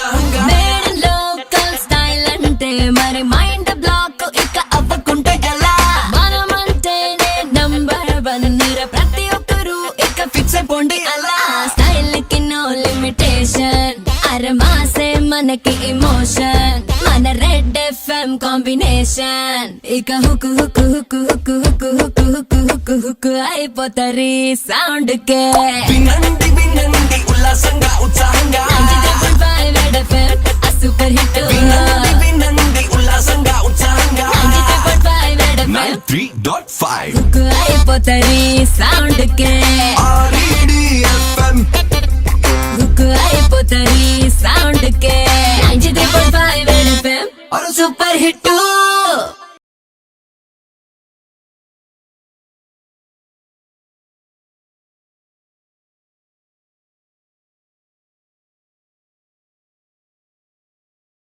ఉత్సాహంగా local style అంటే మరి మైండ్ బ్లాక్ ఇక అవ్వకుంటే ఎలా మనమంటేనే నంబర్ వన్ ప్రతి ఒక్కరు ఇక ఫిక్స్ అయిపోండి అలా స్టైల్ కి నో లిమిటేషన్ అరమాసే మనకి ఎమోషన్ మన రెడ్ ఎఫ్ఎం కాంబినేషన్ ఇక hook hook hook hook hook hook hook hook hook అయిపోతారు సౌండ్ కే వినండి వినండి ఉల్లాసంగా ఉత్సాహంగా సూపర్ హిట్ వినండి వినండి ఉల్లాసంగా ఉత్సాహంగా 93.5 హుక్ అయిపోతారు సౌండ్ కే REDFM హుక్ అయిపోతారు సౌండ్ కే 93.5 రెడ్ ఎఫ్ఎం అరే సూపర్ హిట్